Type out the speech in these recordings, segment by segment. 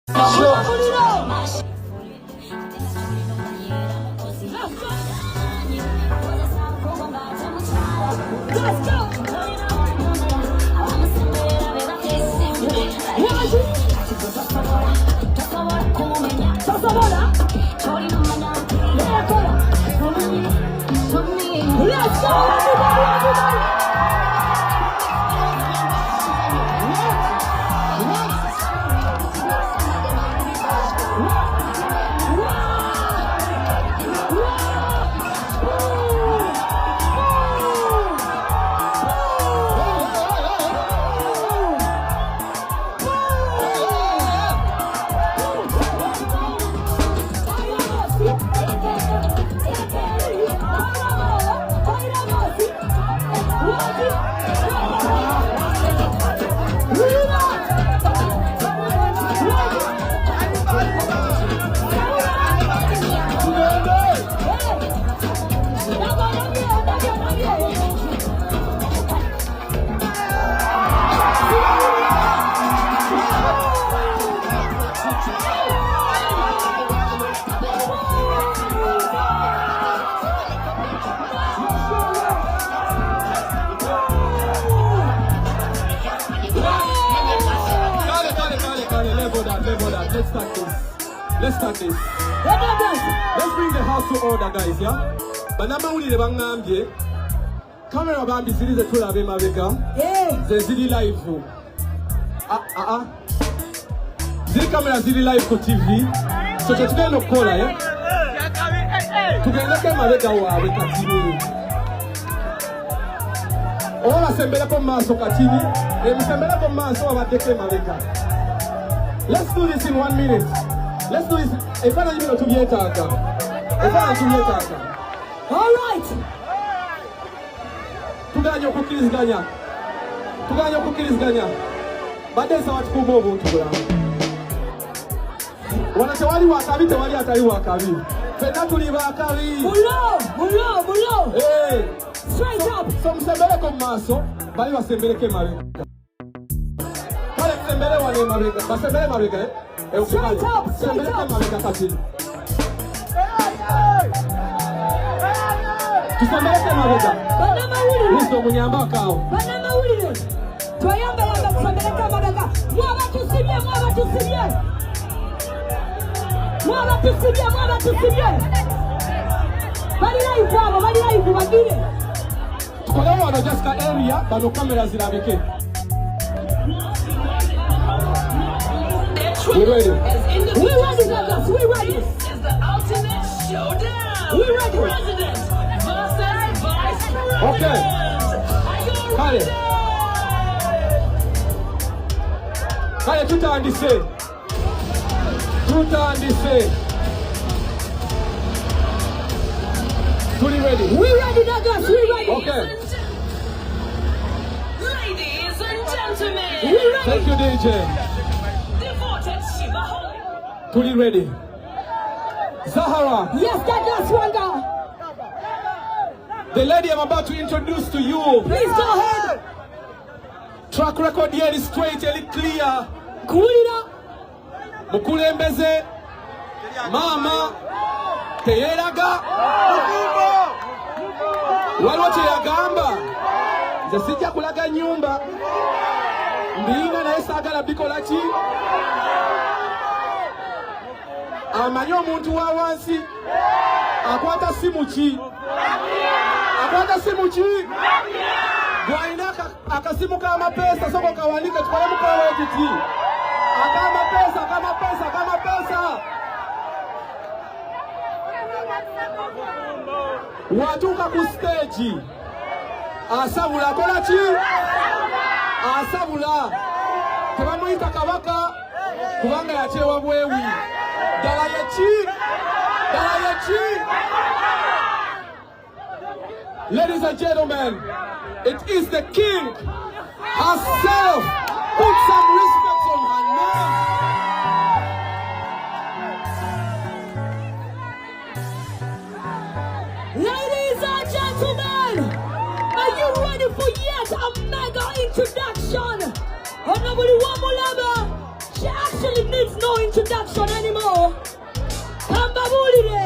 Let's go, everybody! Let's start this. Let's bring the house to order, guys, yeah? But now we need to camera bambi zili tula be mabeka. Zili live. Zili camera zili live ko TV. So today no call, yeah? Tugenda ke mabeka wa be katini. Ola sembele ko maso katini. Sembele ko maso abateke mabeka. Let's do this in 1 minute. Let's do this. All right. Tuganyo kukiriziganya. Tuganyo kukiriziganya. Badesa watu kubovu tugula. Wanachawali wakabi tewali atari wakabi. Fena tuliba akabi. Mulo. Hey. Straight up. So msembele ko maso, bali wasembele ke mabeka. Bali msembele wane mabeka. Basembele mabeka eh. Straight up. Tusambaleke mabega. Bana mawulire. Listo munyamba kao. Bana mawulire. Twayamba yamba kusambeleka mabega. Mwabatusibye. Bali live bagire. Tukola wano just ka area bano kamera zirabike. We ready? We ready, Douglas. We ready. This is the ultimate showdown. We ready. President versus Vice President. Okay. Are you ready? Kaya tutandise. Fully ready. We ready, Douglas. We ready. Okay. Ladies and gentlemen. We ready. Thank you, DJ. Fully ready. Zahara. Yes, Douglas Wanda. The lady I'm about to introduce to you. Please go ahead. Track record here is straight and clear. Kulira. Mukulembeze. Mama. Teyeraga. Waliwo yagamba. Nze sijja kulaga nyumba. Mbinga naye saagala bikola ki? Amanyi omuntu wa wansi. Akwata simu ki? Gwalina akasimu k'amapesa soko kawanike tukole mukola wekiti. Akamapesa. Watuuka ku stage. Asabula akola ki? Asabula. Tebamuyita kabaka kubanga yakyewa bwewi. Dala ye chi. Ladies and gentlemen, it is the king herself. Put some respect on her name. Ladies and gentlemen, are you ready for yet a mega introduction? Honorable Wamulama, she actually needs no introduction anymore. Kambabulire.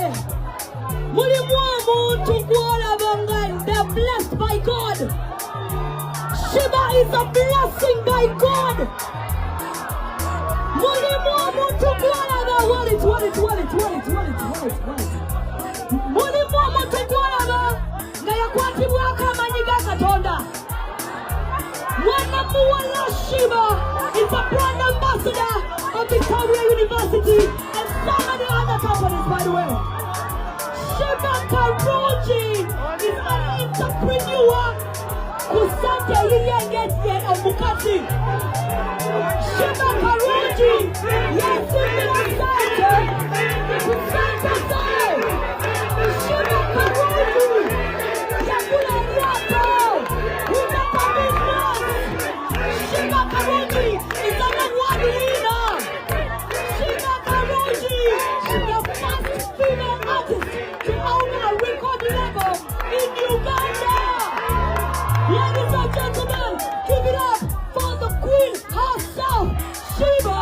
Mulimu omuntu gw'olabanga, they're blessed by God. Shiba is a blessing by God. Mulimu omuntu gw'olaba, wallet. Mulimu omuntu gw'olaba nga yakwatibwako amanyi ga Katonda. Mwana muwala Shiba is a brand ambassador of Victoria University and so many other companies, by the way. Shiba Karoji is an entrepreneur kusante yiyengeze omukati. Shiba Karoji yesimira sante kusante sayo. Shiba Karoji yakula yato unaka business. Shiba Karoji is an award winner. Shiba Karoji is the first female artist to own a record label in Uganda. Ladies and gentlemen, give it up for the queen herself, Shiba.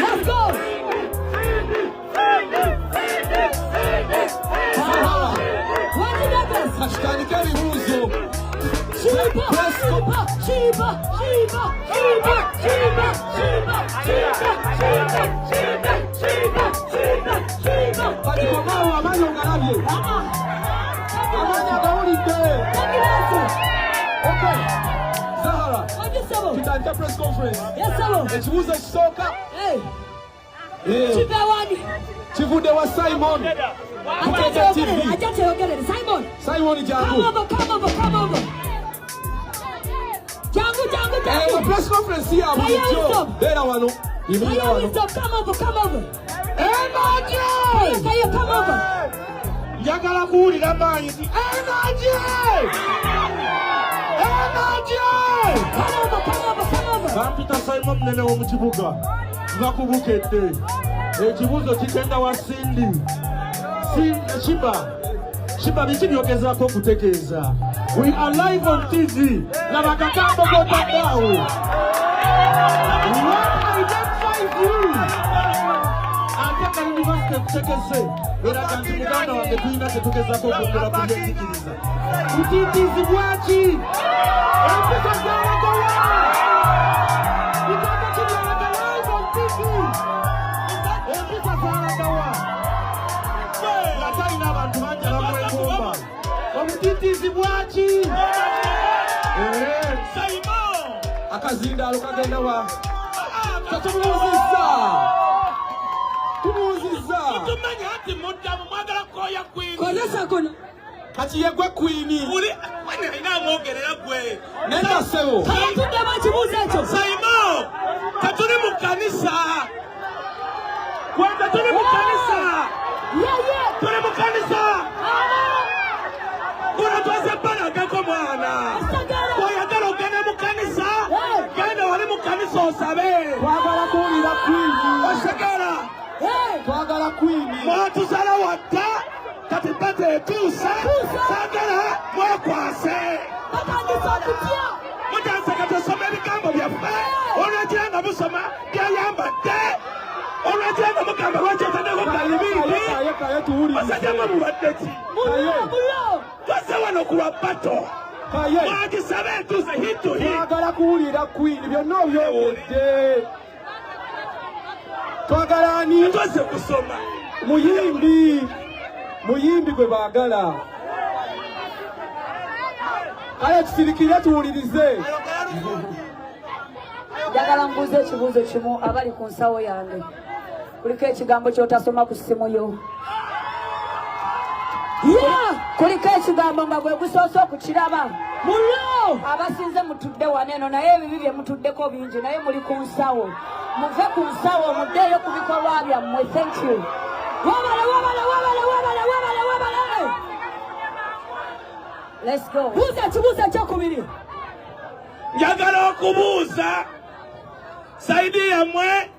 Let's go. What did that do? Kashikanika bibuzo. Shiba. Kati komawo amanyi ongalabye. Amanyi agawulidde. Okay. Zahara. Kitandika press conference. Yes, sir. Ekibuuzo ekisooka. Hey. Eh, kivudde wa Simon. Kuteeka TV. Simon. Simon jangu. Come over. Jangu. Press conference ya bulijjo. Beera wano. Yimirira wano. Come over. Energy! Kaya, come over. Njagala kuwulira maanyi nti energy! Come over. Nampisa Simon munene w'omukibuga nga kubukedde ekibuuzo kigenda wa Cindy. Shiba biki byogezaako okutegeeza? We are live on TV. Laba akagambo k'otaddaawo. What identifies you? Ate ka university kutegese eraga nti muganda wange tulina tetugezaako okwongera kubyenzikiriza. Kutiitizibwa ki? Empisa z'abagole! Kigambo kibyalaga live on TV. Empisa z'alagawa. Nga talina abantu bangi abamwegomba. Omutiitizibwa ki? Akazindaalo kagenda wa. Tumuuzizza. Tumanya nti muddamu mwagala kukoya kwini. Kozesa kuno. Kati ye gwe kwini. Wene alina amwogerera gwe. Nenda ssebo. Tuddemu ekibuuzo ekyo. Simon, tetuli mu kanisa. Kwenda tuli mu kanisa. Tuli mu kanisa. Kuno twese balagako mwana. Oyagala ogende mu kanisa. Genda wali mu kanisa osabe. Twagala kuwulira kwini. Osegera. Twagala kwini. Mwatuzala wadda. Kati bate etuuse. Sagala mwekwase. Mutanse kati osoma ebigambo byaffe. Olwekira nga musoma byayambadde. Olwekira nga mugamba lwakyetadeko kalibindi. Kaye tuwulirize. Basajjama mulwadde ki? Twase wano ku lwa bato. Mwagisabe etuuse hituhi. Twagala kuwulira kwini. Byonna obyogedde. Twagala ani? Twase kusoma. Muyimbi gwe baagala. Kale kisirikire tuwulirize. Njagala mbuuze ekibuuzo kimu abali ku nsawo yange. Kuliko ekigambo ky'otasoma ku ssimu yo. Kuliko ekigambo nga gwe gusoose okukiraba. Abasinze mutudde waneeno naye ebibi bye mutuddeko bingi naye muli ku nsawo. Muve ku nsawo muddeeyo ku bikolwa byammwe. Thank you. Wabale. Let's go. Buuza ekibuuzo ekyokubiri. Njagala okubuuza saidi yammwe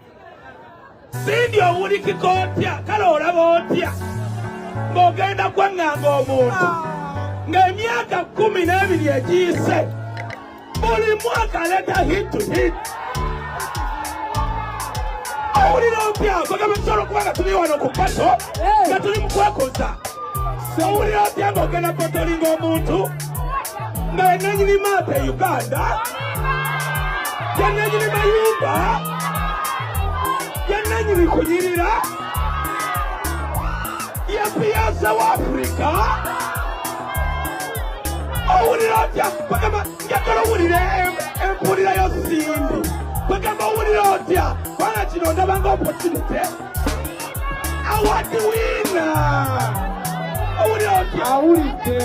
Cindy owulikika otya kale olaba otya ng'ogenda kwaŋŋanga omuntu ng'emyaka 12 egiyise buli mwaka aleta hit to hit. Owulira otya bagamba tusobola okuba nga tuli wano ku pato nga tuli mu kwekoza. Owulira otya ng'ogenda potolinga omuntu nga yenanyini maata e Uganda, yenanyini mayumba, yenanyini kunyirira, yepiyaza wa Afrika. Owulira otya bagamba njagala owulire empulira yo Simbi. Bagamba owulira otya kubanga kino ndabanga opportunity award winner. Owulira otya? Awulidde.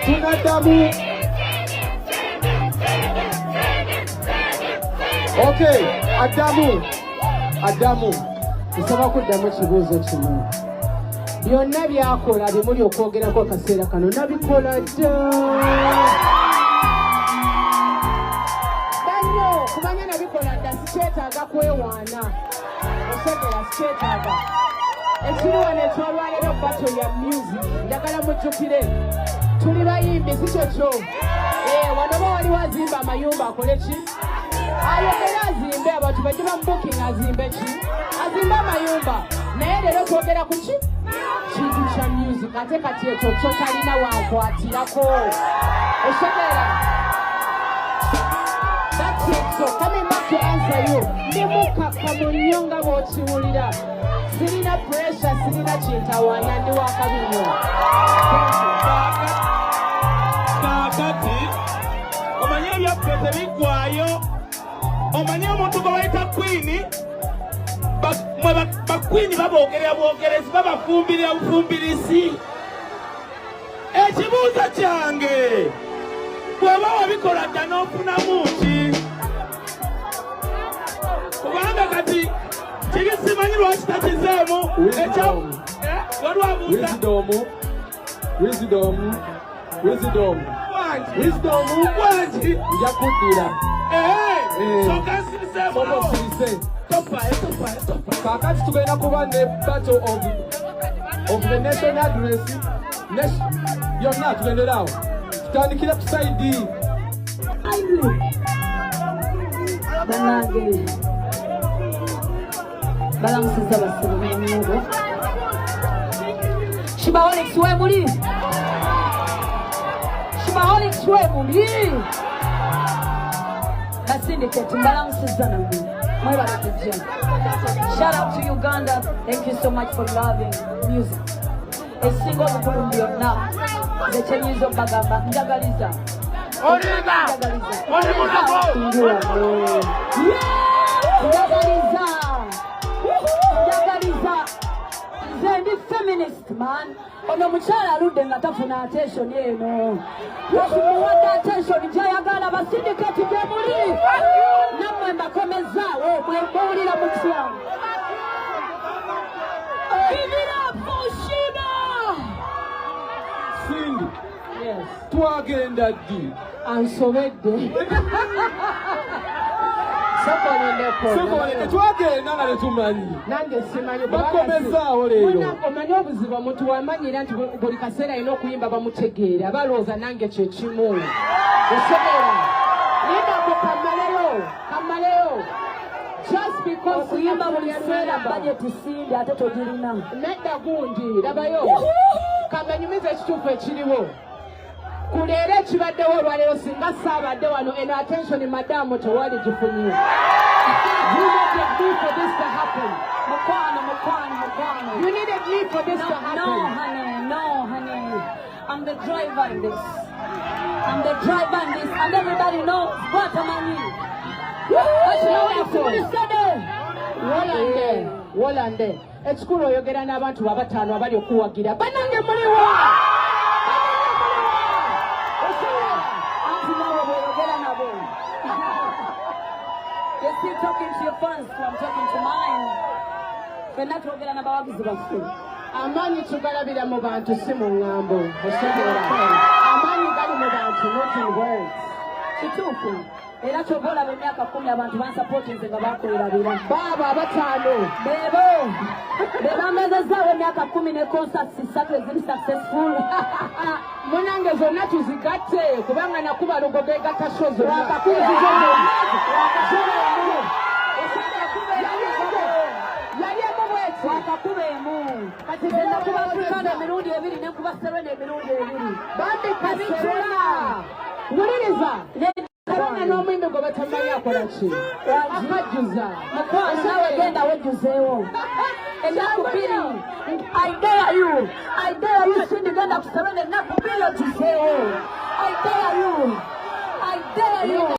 Tunaddamu. Okay, addamu. Nsaba kuddamu ekibuuzo kimu. Byonna byakola bimuli okwogerako akaseera kano nabikola dda. Danyo kumanya nabikola dda sikyetaaga kwewaana. Osegera sikyetaaga. Ekiri wano ekyolwaliro battle ya music njagala mujjukire. Tuli bayimbi si kyekyo. Wano ba wali wazimba amayumba akole ki? Ayogera azimbe abantu bajje bamubuking azimbe ki? Azimbe amayumba. Naye leero twogera ku ki? Kintu kya music ate kati ekyo kyo talina wankwatirako. Osegera. That's it. So coming back to answer you. Ndi mukakamu nnyo nga bw'okiwulira. Sirina pressure, sirina kintawaanya ndi wakabinyo. Kakati omanye ebyaffe tebiggwayo. Omanye omuntu gwe bayita Queen, bakwini baboogerera bwogerezi babafumbirira bufumbirisi. Ekibuuzo kyange bw'oba wabikola dda n'ofunamu ki? Kubanga kati kiri simanyi lwaki takizeemu Wisdom. Wangi Nja kuddira. Topa. Kaakati tugenda kuba ne battle of the national address. Yonna tugendera awo. Tutandikira ku side. Banage. Balamusiza basebo n'omugo. Shibaholics we muli. Shibaholics we muli. Basindicate balamusiza namwe. Shout out to Uganda. Thank you so much for loving music. A single Columbia now. The Chinese of Bagamba. Njagaliza. Zendi feminist man. Ono muchala aludde nga tafuna attention yeno. Yasimuwadde attention jayagala basindicate gye muli. Nammwe mbakomezaawo mwebulira mutya. Give it up for Shiba! Cindy. Yes. Twagenda ddi. Ansobedde. Sokolende twagenda nga tetumanyi. Nange simanyi bakomezaawo leero. Omanyi obuzibu omuntu wamanyira nti buli kaseera alina okuyimba bamutegeera balowooza nange kye kimu. Osobola yindako kamaleyo just because okuyimba buli kaseera bajeti sindi ate togirina nedda gundi labayo kambanyumiza ekituufu ekiriwo kuleero ekibaddewo olwaleero singa saabadde wano eno attention madamu tewali gifunye. You needed me for this to happen. Mukwano. You needed me for this to happen. No, honey. I'm the driver in this. And everybody knows what am I need. Wolande. Ekikulu oyogera n'abantu abataano abali okuwagira. Banange muliwa! You're still talking to your fans, so I'm talking to mine. We're not talking about what is about food. Amanyi tugalabira mu bantu si mu ngambo. Amanyi gali mu bantu, not in words. Kituufu. era kyobola b'emyaka 10 abantu bansapootinze nga bakolerabira baaba abataano bebo bebamezezaawo emyaka 10 ne concerts 3 eziri successful munange zonna tuzigatte kubanga nakuba logoge gatta show zonna wakakubeemu kati zenda kuba Afrikana emirundi 2 ne kuba Serena emirundi 2 bandikabitula wuliriza kabanga n'omwimbi gwe batamanyi akola ki akajjuza mukwano nawe genda wejjuzeewo ennaku 2 I dare you sindi genda ku Serena ennaku 2 ojjuzeewo I dare you